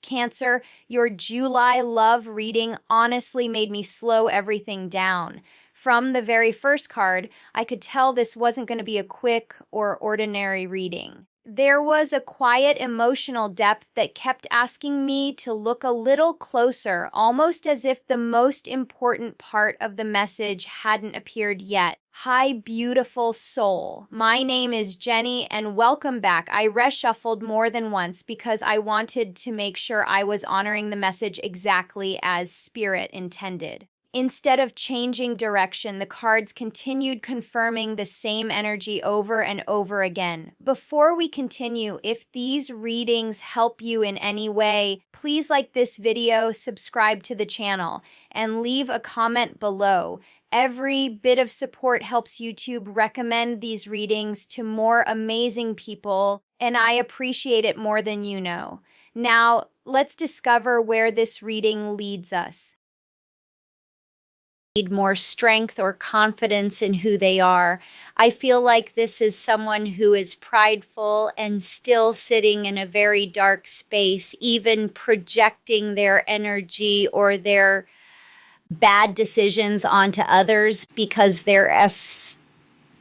Cancer, your July love reading honestly made me slow everything down. From the very first card, I could tell this wasn't going to be a quick or ordinary reading. There was a quiet emotional depth that kept asking me to look a little closer, almost as if the most important part of the message hadn't appeared yet. Hi, beautiful soul. My name is Jenny, and welcome back. I reshuffled more than once because I wanted to make sure I was honoring the message exactly as Spirit intended. Instead of changing direction, the cards continued confirming the same energy over and over again. Before we continue, if these readings help you in any way, please like this video, subscribe to the channel, and leave a comment below. Every bit of support helps YouTube recommend these readings to more amazing people, and I appreciate it more than you know. Now, let's discover where this reading leads us. Need more strength or confidence in who they are. I feel like this is someone who is prideful and still sitting in a very dark space, even projecting their energy or their bad decisions onto others because they're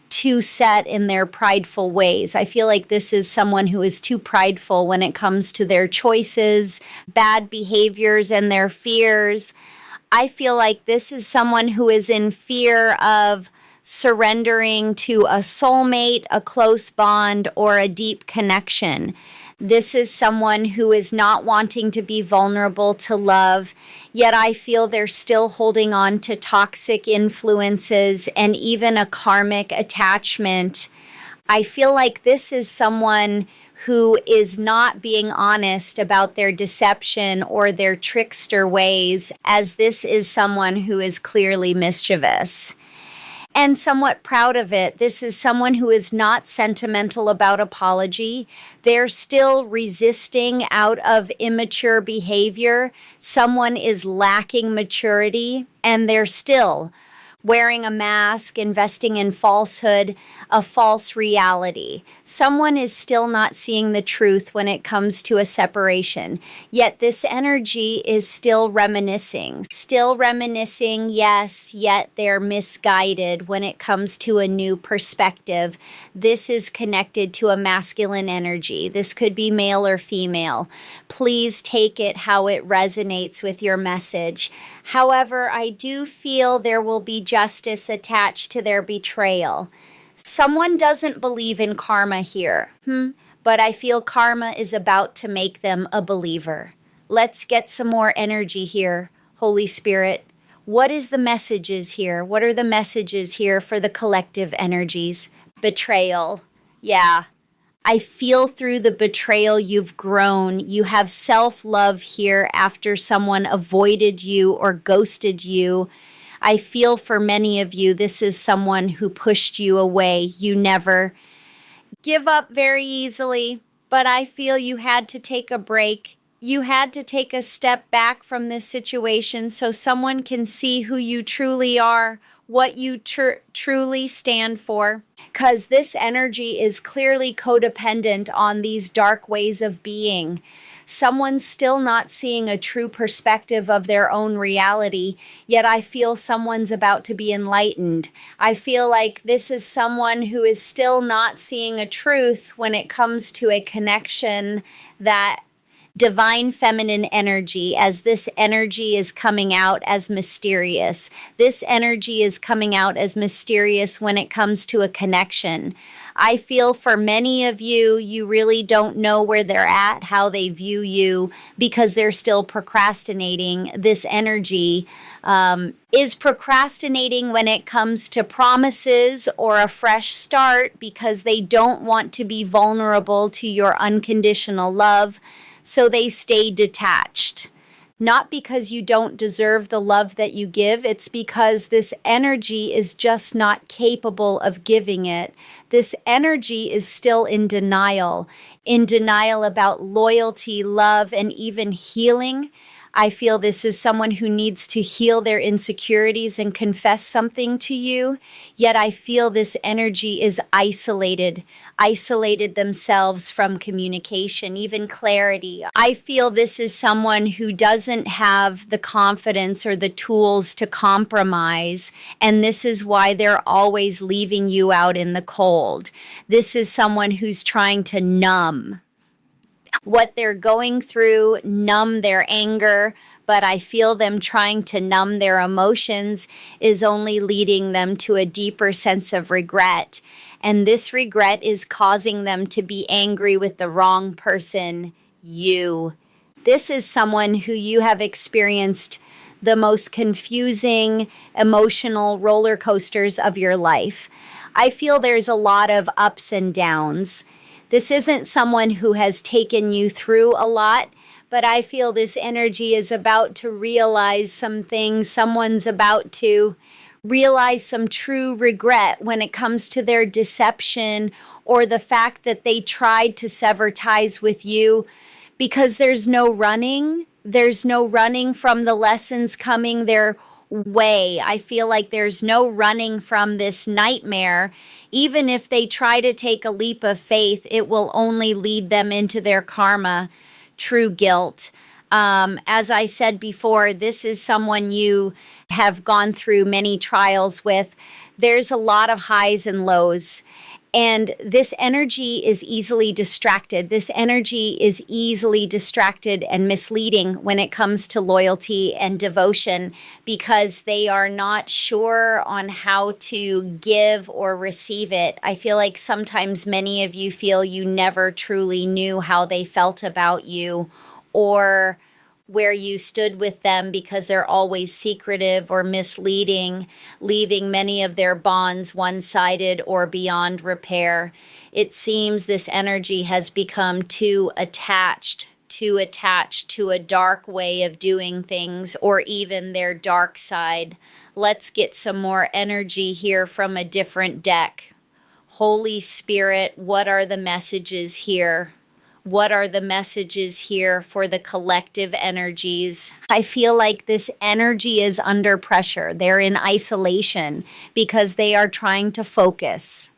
too set in their prideful ways. I feel like this is someone who is too prideful when it comes to their choices, bad behaviors, and their fears. I feel like this is someone who is in fear of surrendering to a soulmate, a close bond, or a deep connection. This is someone who is not wanting to be vulnerable to love, yet I feel they're still holding on to toxic influences and even a karmic attachment. I feel like this is someone who is not being honest about their deception or their trickster ways, as this is someone who is clearly mischievous and somewhat proud of it. This is someone who is not sentimental about apology. They're still resisting out of immature behavior. Someone is lacking maturity, and they're still wearing a mask, investing in falsehood, a false reality. Someone is still not seeing the truth when it comes to a separation, yet this energy is still reminiscing, yes, yet they're misguided when it comes to a new perspective. This is connected to a masculine energy. This could be male or female. Please take it how it resonates with your message. However, I do feel there will be justice attached to their betrayal. Someone doesn't believe in karma here, but I feel karma is about to make them a believer. Let's get some more energy here, Holy Spirit. What is the messages here? What are the messages here for the collective energies? Betrayal. Yeah. I feel through the betrayal you've grown. You have self-love here after someone avoided you or ghosted you. I feel for many of you, this is someone who pushed you away. You never give up very easily, but I feel you had to take a break. You had to take a step back from this situation so someone can see who you truly are, what you truly stand for, because this energy is clearly codependent on these dark ways of being. Someone's still not seeing a true perspective of their own reality, yet I feel someone's about to be enlightened. I feel like this is someone who is still not seeing a truth when it comes to a connection, that divine feminine energy, as this energy is coming out as mysterious. This energy is coming out as mysterious when it comes to a connection. I feel for many of you, you really don't know where they're at, how they view you, because they're still procrastinating. This energy is procrastinating when it comes to promises or a fresh start, because they don't want to be vulnerable to your unconditional love. So they stay detached. Not because you don't deserve the love that you give, it's because this energy is just not capable of giving it. This energy is still in denial about loyalty, love, and even healing. I feel this is someone who needs to heal their insecurities and confess something to you. Yet I feel this energy is isolated themselves from communication, even clarity. I feel this is someone who doesn't have the confidence or the tools to compromise, and this is why they're always leaving you out in the cold. This is someone who's trying to numb what they're going through, numb their anger, but I feel them trying to numb their emotions is only leading them to a deeper sense of regret. And this regret is causing them to be angry with the wrong person, you. This is someone who you have experienced the most confusing emotional roller coasters of your life. I feel there's a lot of ups and downs. This isn't someone who has taken you through a lot, but I feel this energy is about to realize some things. Someone's about to realize some true regret when it comes to their deception or the fact that they tried to sever ties with you, because there's no running. There's no running from the lessons coming their way. I feel like there's no running from this nightmare. Even if they try to take a leap of faith, it will only lead them into their karma, true guilt. As I said before, this is someone you have gone through many trials with. There's a lot of highs and lows. And this energy is easily distracted. This energy is easily distracted and misleading when it comes to loyalty and devotion, because they are not sure on how to give or receive it. I feel like sometimes many of you feel you never truly knew how they felt about you or where you stood with them, because they're always secretive or misleading, leaving many of their bonds one-sided or beyond repair. It seems this energy has become too attached to a dark way of doing things, or even their dark side. Let's get some more energy here from a different deck. Holy Spirit, what are the messages here? What are the messages here for the collective energies? I feel like this energy is under pressure. They're in isolation because they are trying to focus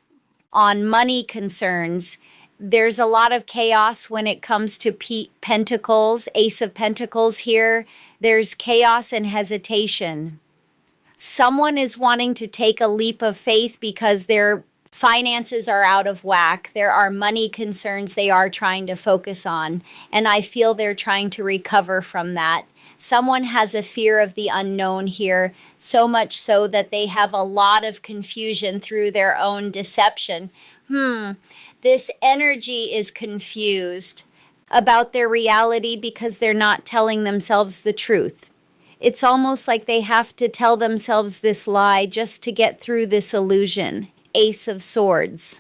on money concerns. There's a lot of chaos when it comes to Pentacles, Ace of Pentacles here. There's chaos and hesitation. Someone is wanting to take a leap of faith because they're finances are out of whack. There are money concerns they are trying to focus on, and I feel they're trying to recover from that. Someone has a fear of the unknown here, so much so that they have a lot of confusion through their own deception. This energy is confused about their reality because they're not telling themselves the truth. It's almost like they have to tell themselves this lie just to get through this illusion. Ace of Swords.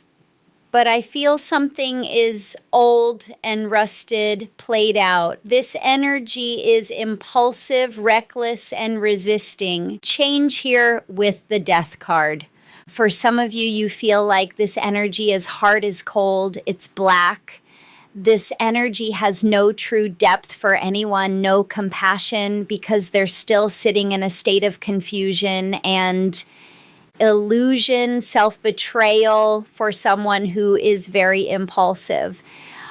But I feel something is old and rusted, played out. This energy is impulsive, reckless, and resisting. Change here with the Death card. For some of you, you feel like this energy is hard as cold. It's black. This energy has no true depth for anyone, no compassion, because they're still sitting in a state of confusion and illusion, self-betrayal for someone who is very impulsive.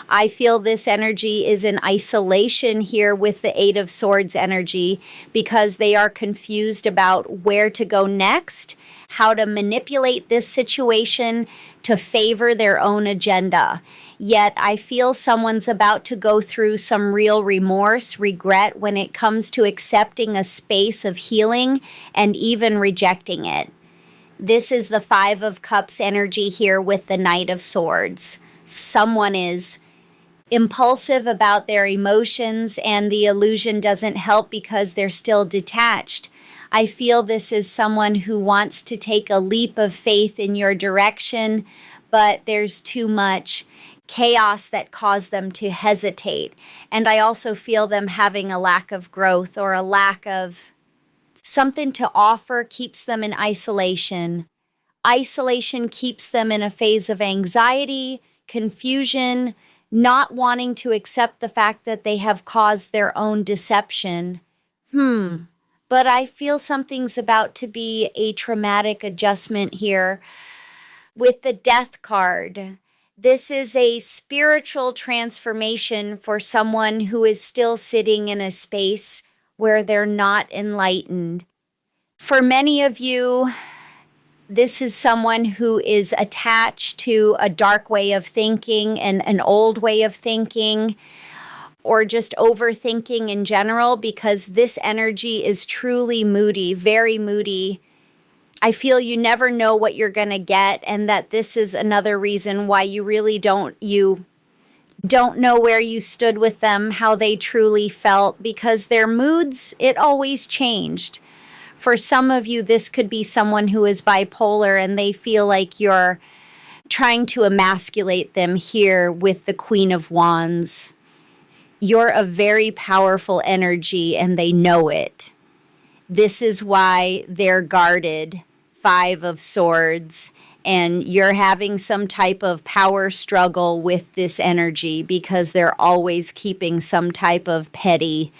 I feel this energy is in isolation here with the Eight of Swords energy because they are confused about where to go next, how to manipulate this situation to favor their own agenda. Yet I feel someone's about to go through some real remorse, regret when it comes to accepting a space of healing and even rejecting it. This is the Five of Cups energy here with the Knight of Swords. Someone is impulsive about their emotions, and the illusion doesn't help because they're still detached. I feel this is someone who wants to take a leap of faith in your direction, but there's too much chaos that caused them to hesitate. And I also feel them having a lack of growth or a lack of something to offer, keeps them in isolation. Isolation keeps them in a phase of anxiety, confusion, not wanting to accept the fact that they have caused their own deception. But I feel something's about to be a traumatic adjustment here with the Death card. This is a spiritual transformation for someone who is still sitting in a space where they're not enlightened. For many of you, this is someone who is attached to a dark way of thinking and an old way of thinking, or just overthinking in general, because this energy is truly moody, very moody. I feel you never know what you're going to get, and that this is another reason why you don't know where you stood with them, how they truly felt, because their moods, it always changed. For some of you, this could be someone who is bipolar and they feel like you're trying to emasculate them here with the Queen of Wands. You're a very powerful energy and they know it. This is why they're guarded. 5 of Swords, and you're having some type of power struggle with this energy because they're always keeping some type of petty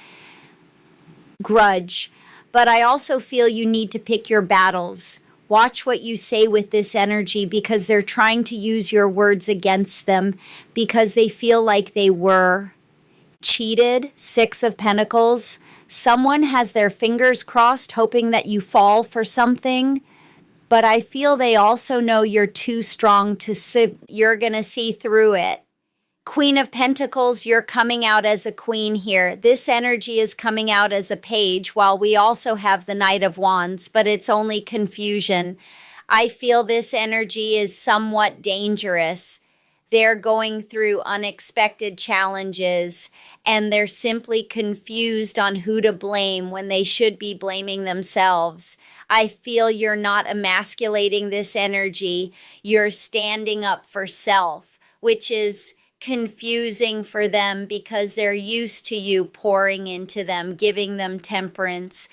grudge. But I also feel you need to pick your battles. Watch what you say with this energy, because they're trying to use your words against them because they feel like they were cheated. 6 of Pentacles. Someone has their fingers crossed hoping that you fall for something. But I feel they also know you're too strong to you're going to see through it. Queen of Pentacles, you're coming out as a queen here. This energy is coming out as a page, while we also have the Knight of Wands, but it's only confusion. I feel this energy is somewhat dangerous. They're going through unexpected challenges, and they're simply confused on who to blame when they should be blaming themselves. I feel you're not emasculating this energy. You're standing up for self, which is confusing for them because they're used to you pouring into them, giving them temperance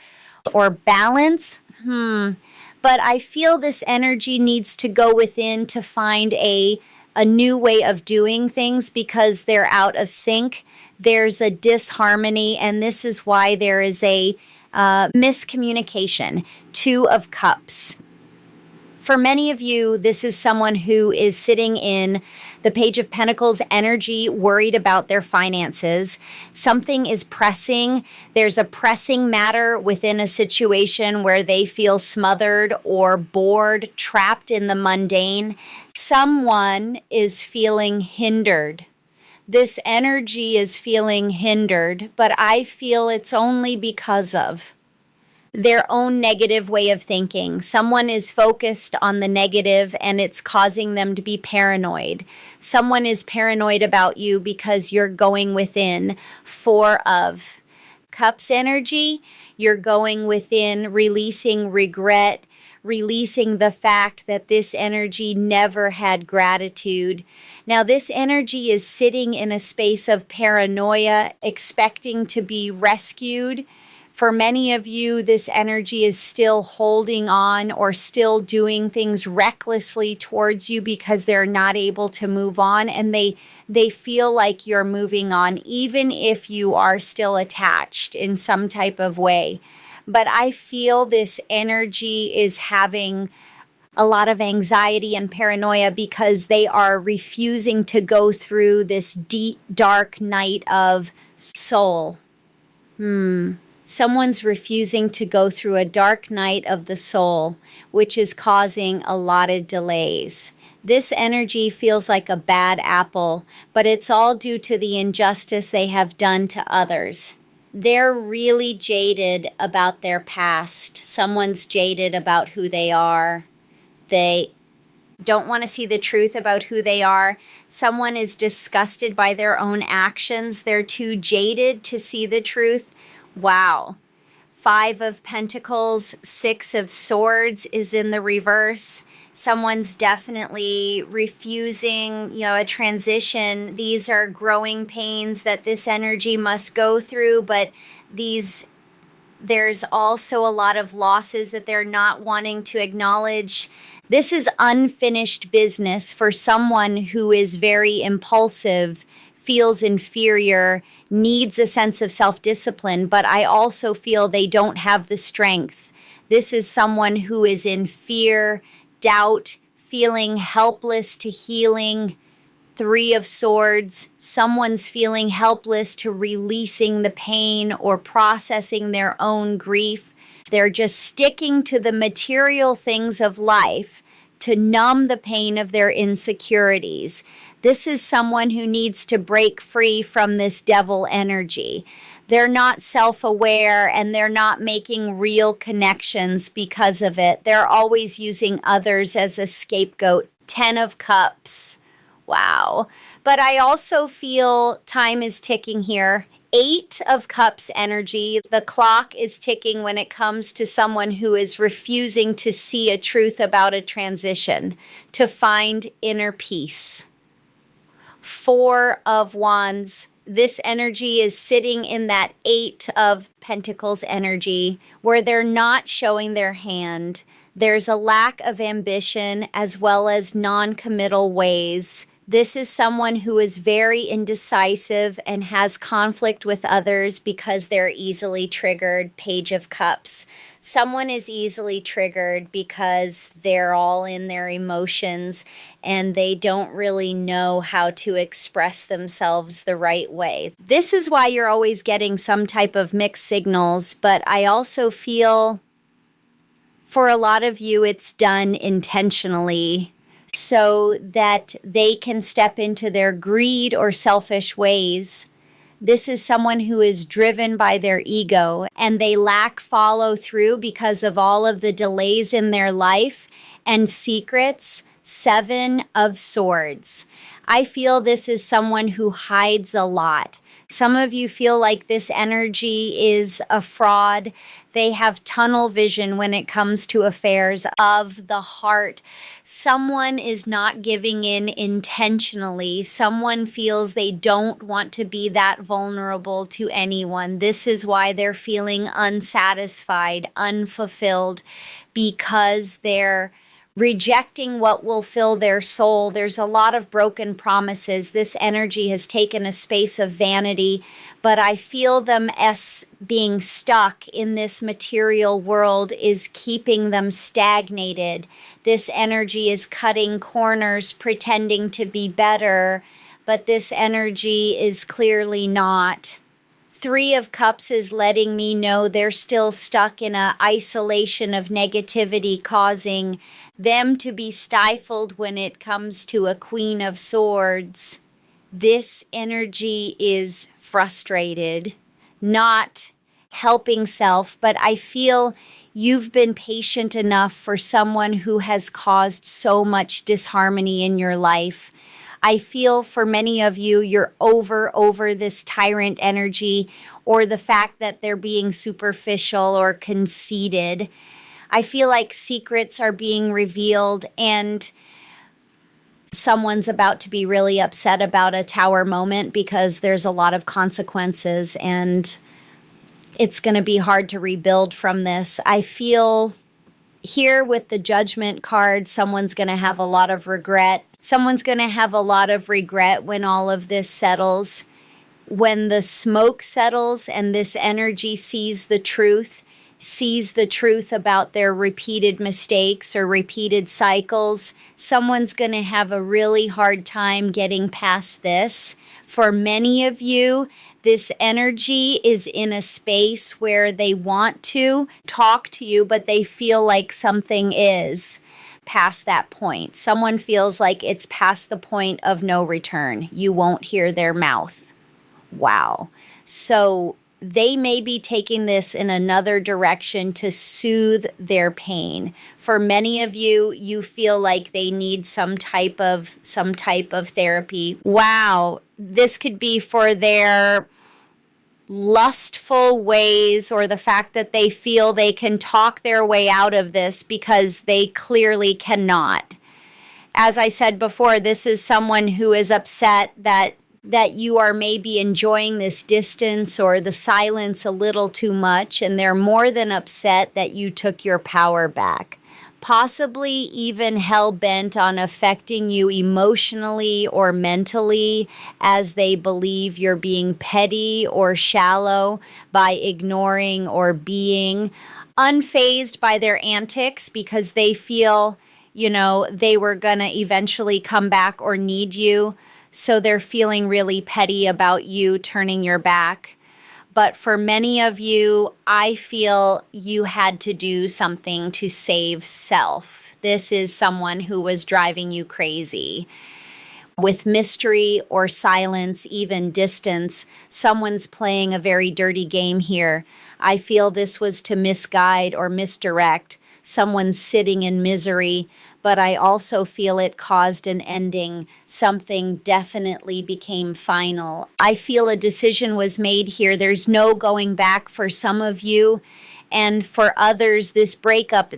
or balance. But I feel this energy needs to go within to find a new way of doing things because they're out of sync. There's a disharmony, and this is why there is a miscommunication. 2 of Cups. For many of you, this is someone who is sitting in the Page of Pentacles energy, worried about their finances. Something is pressing. There's a pressing matter within a situation where they feel smothered or bored, trapped in the mundane. Someone is feeling hindered. This energy is feeling hindered, but I feel it's only because of their own negative way of thinking. Someone is focused on the negative and it's causing them to be paranoid. Someone is paranoid about you because you're going within. 4 of Cups energy, you're going within, releasing regret, releasing the fact that this energy never had gratitude. Now, this energy is sitting in a space of paranoia, expecting to be rescued. For many of you, this energy is still holding on or still doing things recklessly towards you because they're not able to move on, and they feel like you're moving on, even if you are still attached in some type of way. But I feel this energy is having a lot of anxiety and paranoia because they are refusing to go through this deep, dark night of soul. Someone's refusing to go through a dark night of the soul, which is causing a lot of delays. This energy feels like a bad apple, but it's all due to the injustice they have done to others. They're really jaded about their past. Someone's jaded about who they are. They don't want to see the truth about who they are. Someone is disgusted by their own actions. They're too jaded to see the truth. Wow. 5 of Pentacles, 6 of Swords is in the reverse. Someone's definitely refusing, a transition. These are growing pains that this energy must go through, but there's also a lot of losses that they're not wanting to acknowledge. This is unfinished business for someone who is very impulsive, feels inferior, needs a sense of self-discipline, but I also feel they don't have the strength. This is someone who is in fear, doubt, feeling helpless to healing. Three of Swords, someone's feeling helpless to releasing the pain or processing their own grief. They're just sticking to the material things of life to numb the pain of their insecurities. This is someone who needs to break free from this devil energy. They're not self-aware and they're not making real connections because of it. They're always using others as a scapegoat. 10 of Cups. Wow. But I also feel time is ticking here. 8 of Cups energy. The clock is ticking when it comes to someone who is refusing to see a truth about a transition, to find inner peace. 4 of Wands. This energy is sitting in that 8 of Pentacles energy where they're not showing their hand. There's a lack of ambition as well as non-committal ways. This is someone who is very indecisive and has conflict with others because they're easily triggered. Page of Cups. Someone is easily triggered because they're all in their emotions and they don't really know how to express themselves the right way. This is why you're always getting some type of mixed signals, but I also feel for a lot of you it's done intentionally, so that they can step into their greed or selfish ways. This is someone who is driven by their ego and they lack follow through because of all of the delays in their life and secrets. 7 of Swords. I feel this is someone who hides a lot. Some of you feel like this energy is a fraud. They have tunnel vision when it comes to affairs of the heart. Someone is not giving in intentionally. Someone feels they don't want to be that vulnerable to anyone. This is why they're feeling unsatisfied, unfulfilled, because they're rejecting what will fill their soul. There's a lot of broken promises. This energy has taken a space of vanity, but I feel them as being stuck in this material world is keeping them stagnated. This energy is cutting corners, pretending to be better, but this energy is clearly not. 3 of Cups is letting me know they're still stuck in an isolation of negativity, causing them to be stifled when it comes to a Queen of Swords. This energy is frustrated, not helping self, but I feel you've been patient enough for someone who has caused so much disharmony in your life. I feel for many of you, you're over this tyrant energy or the fact that they're being superficial or conceited. I feel like secrets are being revealed and someone's about to be really upset about a tower moment because there's a lot of consequences and it's going to be hard to rebuild from this. I feel here with the Judgment card, someone's going to have a lot of regret. Someone's going to have a lot of regret when all of this settles. When the smoke settles and this energy sees the truth about their repeated mistakes or repeated cycles, someone's going to have a really hard time getting past this. For many of you, this energy is in a space where they want to talk to you, but they feel like something is past that point. Someone feels like it's past the point of no return. You won't hear their mouth. Wow. So they may be taking this in another direction to soothe their pain. For many of you, you feel like they need some type of therapy. Wow. This could be for their lustful ways or the fact that they feel they can talk their way out of this because they clearly cannot. As I said before, this is someone who is upset that you are maybe enjoying this distance or the silence a little too much, and they're more than upset that you took your power back. possibly even hell-bent on affecting you emotionally or mentally, as they believe you're being petty or shallow by ignoring or being unfazed by their antics because they feel, they were going to eventually come back or need you. So they're feeling really petty about you turning your back. But for many of you, I feel you had to do something to save self. This is someone who was driving you crazy. With mystery or silence, even distance, someone's playing a very dirty game here. I feel this was to misguide or misdirect. Someone's sitting in misery, but I also feel it caused an ending. Something definitely became final. I feel a decision was made here. There's no going back for some of you. And for others, this breakup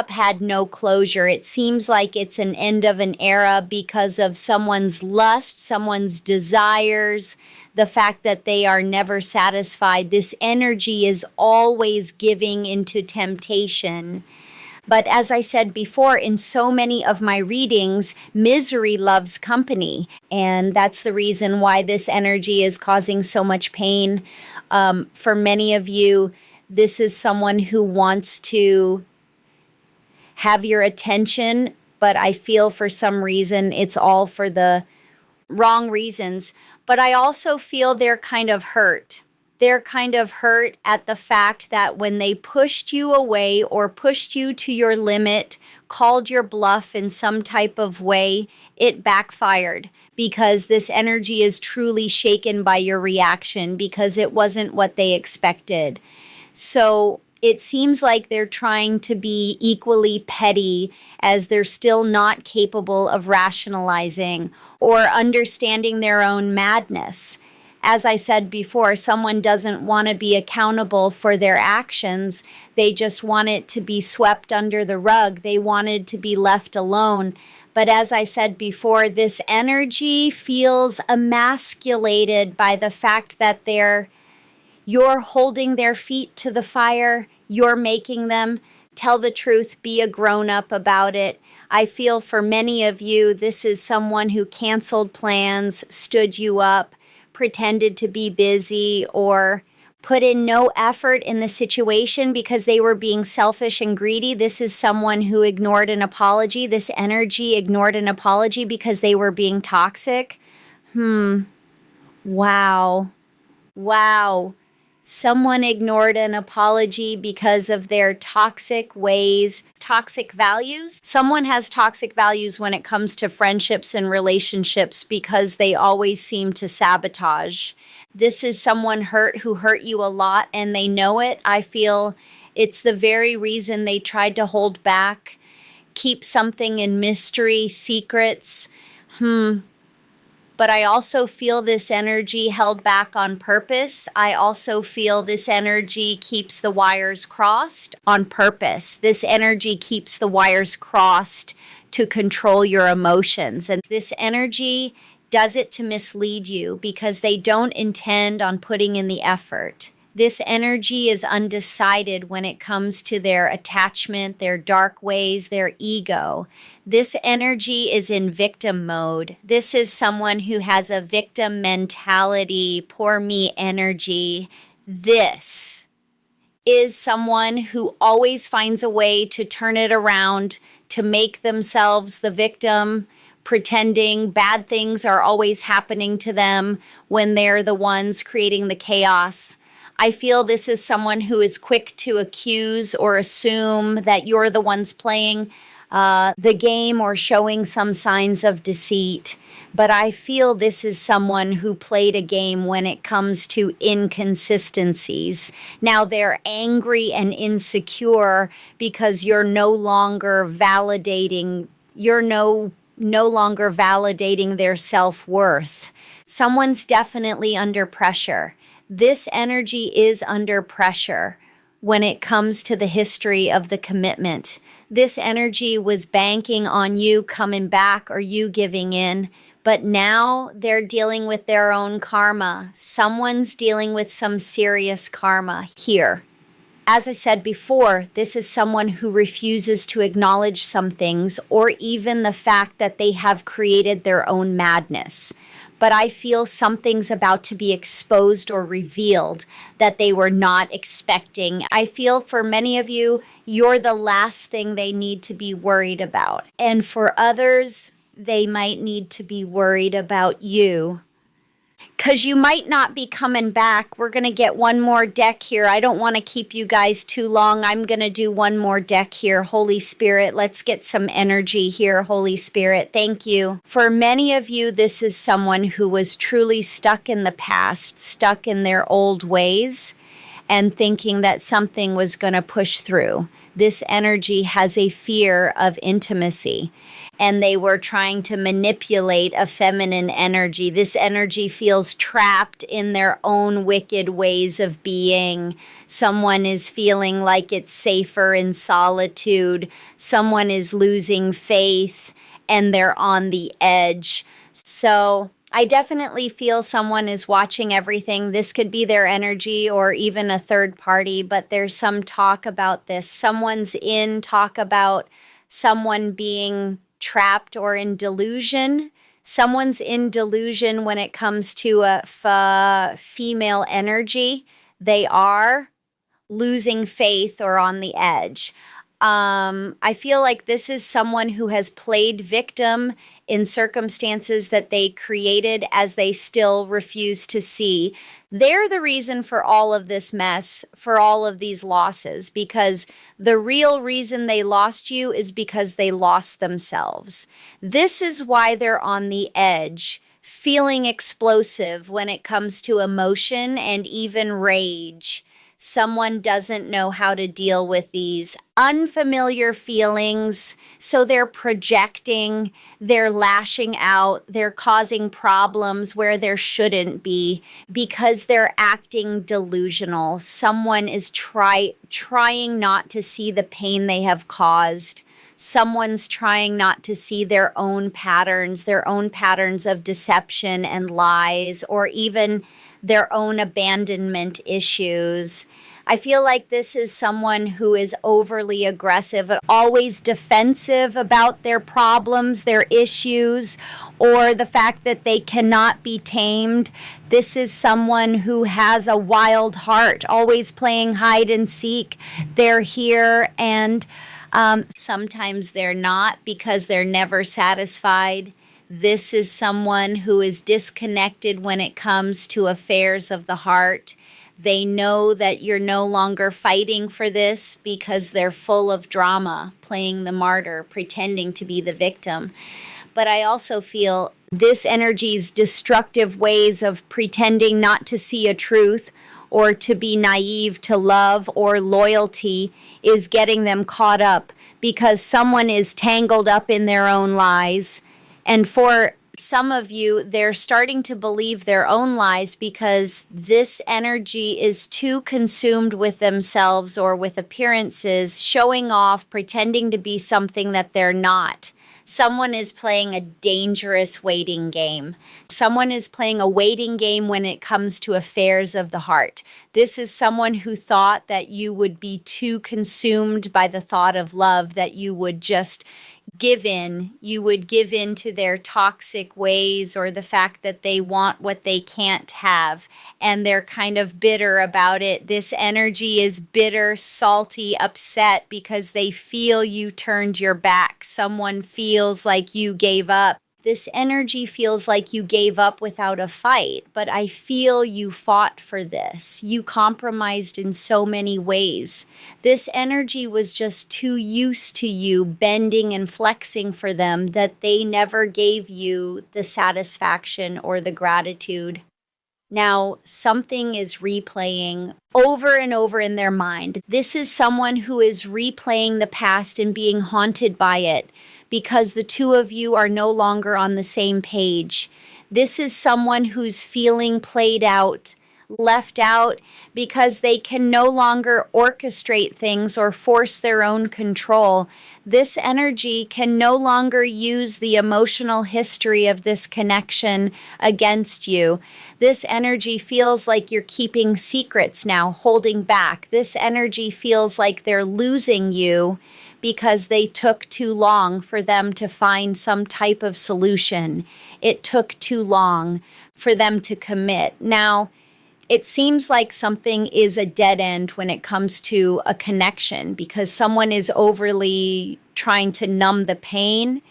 had no closure. It seems like it's an end of an era because of someone's lust, someone's desires, the fact that they are never satisfied. This energy is always giving into temptation. But as I said before, in so many of my readings, misery loves company. And that's the reason why this energy is causing so much pain. For many of you, this is someone who wants to have your attention, but I feel for some reason it's all for the wrong reasons. But I also feel they're kind of hurt. They're kind of hurt at the fact that when they pushed you away or pushed you to your limit, called your bluff in some type of way, it backfired because this energy is truly shaken by your reaction because it wasn't what they expected. So it seems like they're trying to be equally petty as they're still not capable of rationalizing or understanding their own madness. As I said before, someone doesn't want to be accountable for their actions. They just want it to be swept under the rug. They wanted to be left alone. But as I said before, this energy feels emasculated by the fact that you're holding their feet to the fire. You're making them tell the truth, be a grown-up about it. I feel for many of you, this is someone who canceled plans, stood you up, pretended to be busy, or put in no effort in the situation because they were being selfish and greedy. This is someone who ignored an apology. This energy ignored an apology because they were being toxic. Wow. Someone ignored an apology because of their toxic ways, toxic values. Someone has toxic values when it comes to friendships and relationships because they always seem to sabotage. This is someone who hurt you a lot and they know it. I feel it's the very reason they tried to hold back, keep something in mystery, secrets. But I also feel this energy held back on purpose. I also feel this energy keeps the wires crossed on purpose. This energy keeps the wires crossed to control your emotions. And this energy does it to mislead you because they don't intend on putting in the effort. This energy is undecided when it comes to their attachment, their dark ways, their ego. This energy is in victim mode. This is someone who has a victim mentality, poor me energy. This is someone who always finds a way to turn it around, to make themselves the victim, pretending bad things are always happening to them when they're the ones creating the chaos. I feel this is someone who is quick to accuse or assume that you're the ones playing the game or showing some signs of deceit. But I feel this is someone who played a game when it comes to inconsistencies. Now they're angry and insecure because you're no longer validating their self-worth. Someone's definitely under pressure. This energy is under pressure when it comes to the history of the commitment. This energy was banking on you coming back or you giving in, but now they're dealing with their own karma. Someone's dealing with some serious karma here As I said before, this is someone who refuses to acknowledge some things or even the fact that they have created their own madness. But I feel something's about to be exposed or revealed that they were not expecting. I feel for many of you, you're the last thing they need to be worried about. And for others, they might need to be worried about you. Because you might not be coming back. We're going to get one more deck here. I don't want to keep you guys too long. I'm going to do one more deck here. Holy Spirit, let's get some energy here. Holy Spirit, thank you. For many of you, this is someone who was truly stuck in the past, stuck in their old ways, and thinking that something was going to push through. This energy has a fear of intimacy, and they were trying to manipulate a feminine energy. This energy feels trapped in their own wicked ways of being. Someone is feeling like it's safer in solitude. Someone is losing faith, and they're on the edge. So I definitely feel someone is watching everything. This could be their energy or even a third party, but there's some talk about this. Someone's in talk about someone being trapped or in delusion. Someone's in delusion when it comes to a female energy. They are losing faith or on the edge. I feel like this is someone who has played victim in circumstances that they created as they still refuse to see. They're the reason for all of this mess, for all of these losses, because the real reason they lost you is because they lost themselves. This is why they're on the edge, feeling explosive when it comes to emotion and even rage. Someone doesn't know how to deal with these unfamiliar feelings, so they're projecting, they're lashing out, they're causing problems where there shouldn't be because they're acting delusional. Someone is trying not to see the pain they have caused. Someone's trying not to see their own patterns of deception and lies, or even their own abandonment issues. I feel like this is someone who is overly aggressive, always defensive about their problems, their issues, or the fact that they cannot be tamed. This is someone who has a wild heart, always playing hide and seek. They're here and sometimes they're not because they're never satisfied. This is someone who is disconnected when it comes to affairs of the heart. They know that you're no longer fighting for this because they're full of drama, playing the martyr, pretending to be the victim. But I also feel this energy's destructive ways of pretending not to see a truth or to be naive to love or loyalty is getting them caught up because someone is tangled up in their own lies. And for some of you, they're starting to believe their own lies because this energy is too consumed with themselves or with appearances, showing off, pretending to be something that they're not. Someone is playing a dangerous waiting game. Someone is playing a waiting game when it comes to affairs of the heart. This is someone who thought that you would be too consumed by the thought of love, that you would just give in. You would give in to their toxic ways or the fact that they want what they can't have, and they're kind of bitter about it. This energy is bitter, salty, upset because they feel you turned your back. Someone feels like you gave up. This energy feels like you gave up without a fight, but I feel you fought for this. You compromised in so many ways. This energy was just too used to you bending and flexing for them that they never gave you the satisfaction or the gratitude. Now, something is replaying over and over in their mind. This is someone who is replaying the past and being haunted by it because the two of you are no longer on the same page. This is someone who's feeling played out, left out because they can no longer orchestrate things or force their own control. This energy can no longer use the emotional history of this connection against you. This energy feels like you're keeping secrets now, holding back. This energy feels like they're losing you because they took too long for them to find some type of solution. It took too long for them to commit. Now, it seems like something is a dead end when it comes to a connection because someone is overly trying to numb the pain.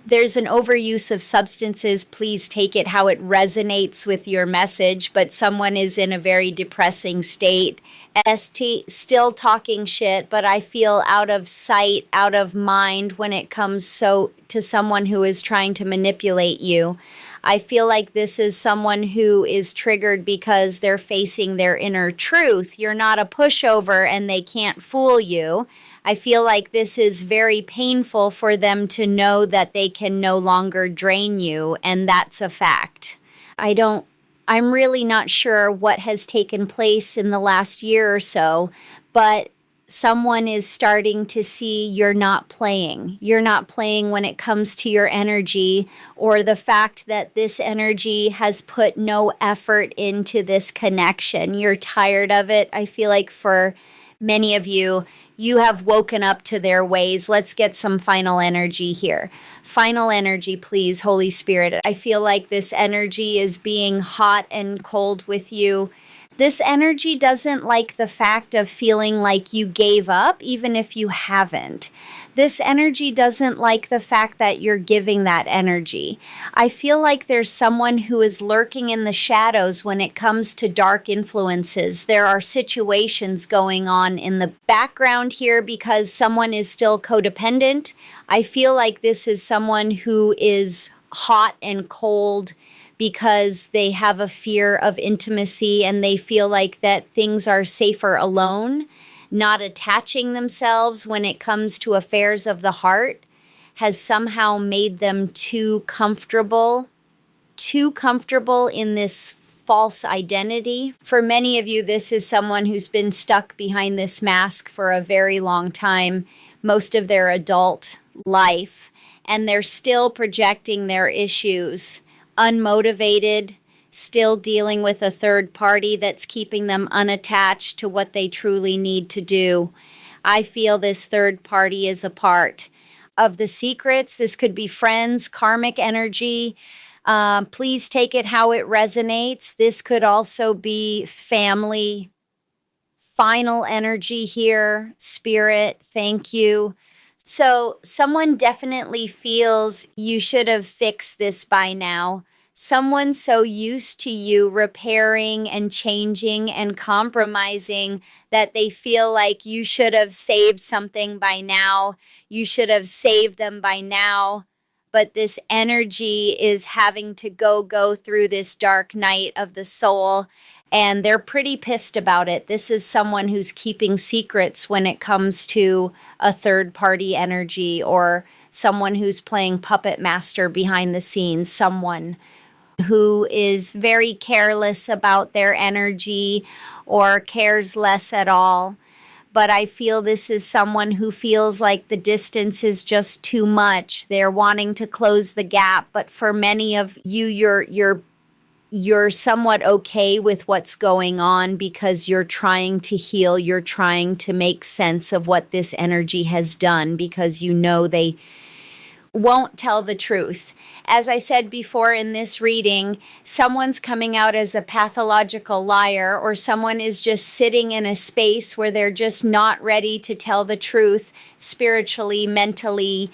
There's an overuse of substances. Please take it how it resonates with your message, but someone is in a very depressing state. Still talking shit, but I feel out of sight, out of mind when it comes to someone who is trying to manipulate you. I feel like this is someone who is triggered because they're facing their inner truth. You're not a pushover and they can't fool you. I feel like this is very painful for them to know that they can no longer drain you, and that's a fact. I'm really not sure what has taken place in the last year or so, but someone is starting to see you're not playing. You're not playing when it comes to your energy, or the fact that this energy has put no effort into this connection. You're tired of it. I feel like for many of you, you have woken up to their ways. Let's get some final energy here. Final energy, please, Holy Spirit. I feel like this energy is being hot and cold with you. This energy doesn't like the fact of feeling like you gave up, even if you haven't. This energy doesn't like the fact that you're giving that energy. I feel like there's someone who is lurking in the shadows when it comes to dark influences. There are situations going on in the background here because someone is still codependent. I feel like this is someone who is hot and cold because they have a fear of intimacy and they feel like that things are safer alone. Not attaching themselves when it comes to affairs of the heart has somehow made them too comfortable in this false identity. For many of you, this is someone who's been stuck behind this mask for a very long time, most of their adult life, and they're still projecting their issues, unmotivated, still dealing with a third party that's keeping them unattached to what they truly need to do. I feel this third party is a part of the secrets. This could be friends, karmic energy. Please take it how it resonates. This could also be family. Final energy here. Spirit, thank you. So someone definitely feels you should have fixed this by now. Someone so used to you repairing and changing and compromising that they feel like you should have saved something by now. You should have saved them by now. But this energy is having to go through this dark night of the soul. And they're pretty pissed about it. This is someone who's keeping secrets when it comes to a third party energy, or someone who's playing puppet master behind the scenes, someone who is very careless about their energy or cares less at all. But I feel this is someone who feels like the distance is just too much. They're wanting to close the gap. But for many of you, you're somewhat okay with what's going on because you're trying to heal. You're trying to make sense of what this energy has done because you know they won't tell the truth. As I said before in this reading, someone's coming out as a pathological liar, or someone is just sitting in a space where they're just not ready to tell the truth spiritually, mentally.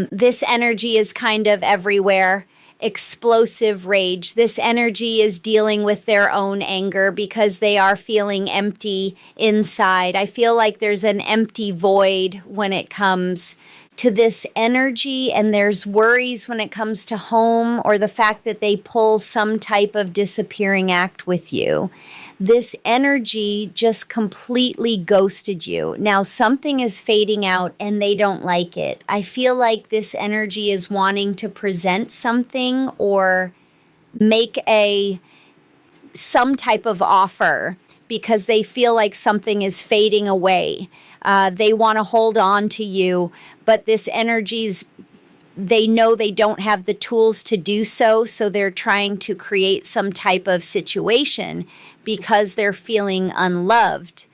This energy is kind of everywhere. Explosive rage. This energy is dealing with their own anger because they are feeling empty inside. I feel like there's an empty void when it comes to this energy, and there's worries when it comes to home or the fact that they pull some type of disappearing act with you. This energy just completely ghosted you. Now something is fading out and they don't like it. I feel like this energy is wanting to present something or make a some type of offer because they feel like something is fading away. They want to hold on to you, but this energy's, they know they don't have the tools to do so, so they're trying to create some type of situation because they're feeling unloved.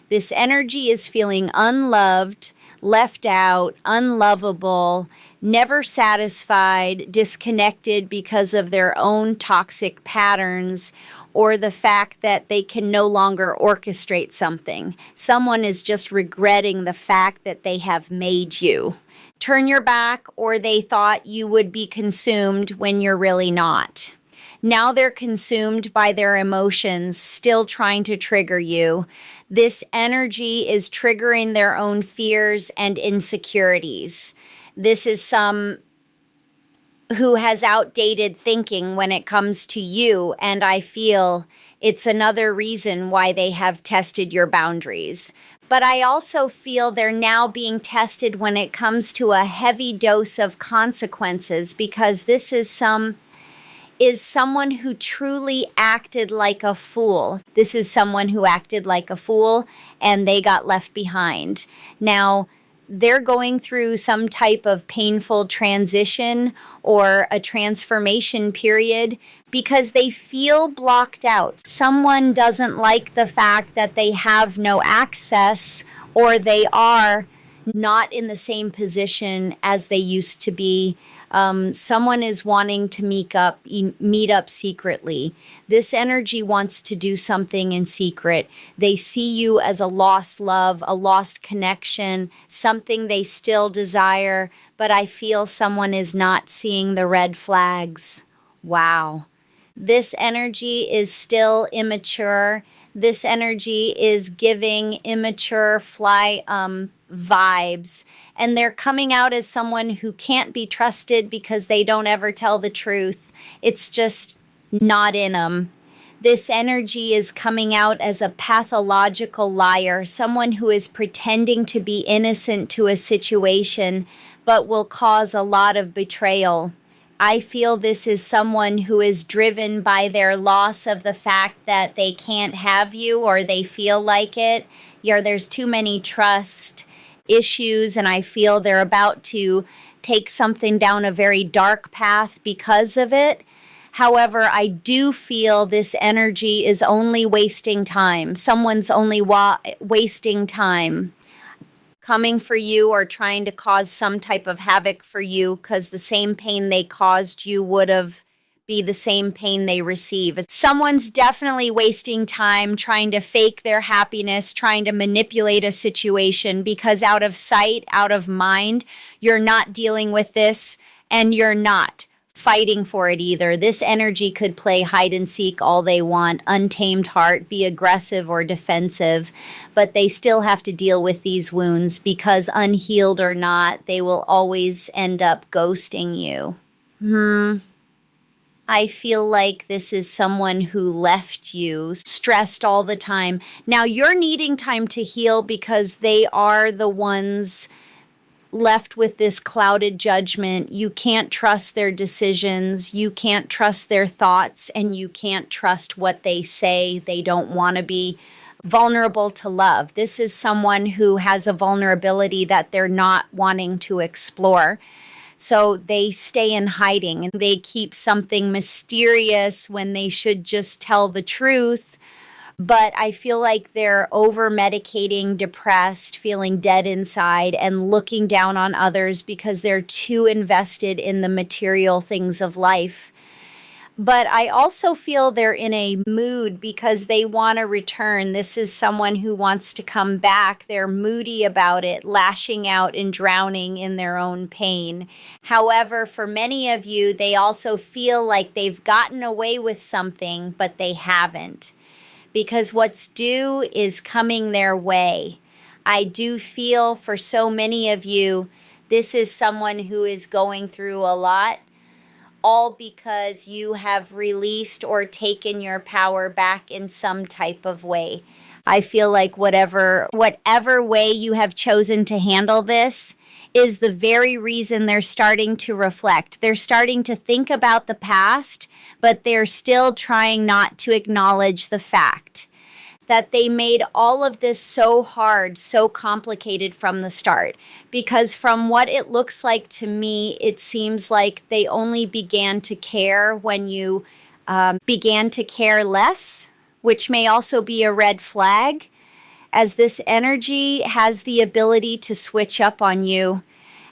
This energy is feeling unloved, left out, unlovable, never satisfied, disconnected because of their own toxic patterns, or the fact that they can no longer orchestrate something. Someone is just regretting the fact that they have made you turn your back, or they thought you would be consumed when you're really not. Now they're consumed by their emotions, still trying to trigger you. This energy is triggering their own fears and insecurities. This is some who has outdated thinking when it comes to you, and I feel it's another reason why they have tested your boundaries. But I also feel they're now being tested when it comes to a heavy dose of consequences, because this is someone who truly acted like a fool. This is someone who acted like a fool and they got left behind. Now, they're going through some type of painful transition or a transformation period because they feel blocked out. Someone doesn't like the fact that they have no access, or they are not in the same position as they used to be. Someone is wanting to meet up secretly. This energy wants to do something in secret. They see you as a lost love, a lost connection, something they still desire, but I feel someone is not seeing the red flags. Wow. This energy is still immature. This energy is giving immature vibes, and they're coming out as someone who can't be trusted because they don't ever tell the truth. It's just not in them. This energy is coming out as a pathological liar, someone who is pretending to be innocent to a situation but will cause a lot of betrayal. I feel this is someone who is driven by their loss of the fact that they can't have you, or they feel like it. There's too many trust issues, and I feel they're about to take something down a very dark path because of it. However, I do feel this energy is only wasting time. Someone's only wasting time coming for you or trying to cause some type of havoc for you, because the same pain they caused you would have be the same pain they receive. Someone's definitely wasting time trying to fake their happiness, trying to manipulate a situation, because out of sight, out of mind, you're not dealing with this, and you're not fighting for it either. This energy could play hide and seek all they want, untamed heart, be aggressive or defensive, but they still have to deal with these wounds, because unhealed or not, they will always end up ghosting you. I feel like this is someone who left you stressed all the time. Now you're needing time to heal because they are the ones left with this clouded judgment. You can't trust their decisions. You can't trust their thoughts, and you can't trust what they say. They don't want to be vulnerable to love. This is someone who has a vulnerability that they're not wanting to explore. So they stay in hiding, and they keep something mysterious when they should just tell the truth. But I feel like they're over-medicating, depressed, feeling dead inside, and looking down on others because they're too invested in the material things of life. But I also feel they're in a mood because they want to return. This is someone who wants to come back. They're moody about it, lashing out and drowning in their own pain. However, for many of you, they also feel like they've gotten away with something, but they haven't, because what's due is coming their way. I do feel for so many of you, this is someone who is going through a lot, all because you have released or taken your power back in some type of way. I feel like whatever way you have chosen to handle this is the very reason they're starting to reflect. They're starting to think about the past, but they're still trying not to acknowledge the fact that they made all of this so hard, so complicated from the start. Because from what it looks like to me, it seems like they only began to care when you began to care less, which may also be a red flag, as this energy has the ability to switch up on you.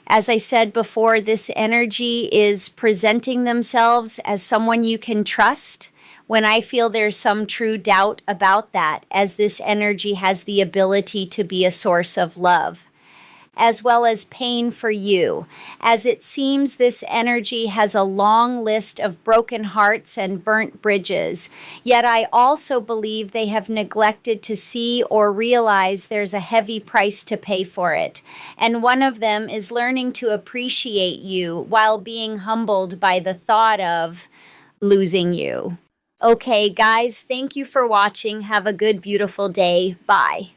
As I said before, this energy is presenting themselves as someone you can trust when I feel there's some true doubt about that, as this energy has the ability to be a source of love, as well as pain for you, as it seems this energy has a long list of broken hearts and burnt bridges. Yet I also believe they have neglected to see or realize there's a heavy price to pay for it. And one of them is learning to appreciate you while being humbled by the thought of losing you. Okay, guys, thank you for watching. Have a good, beautiful day. Bye.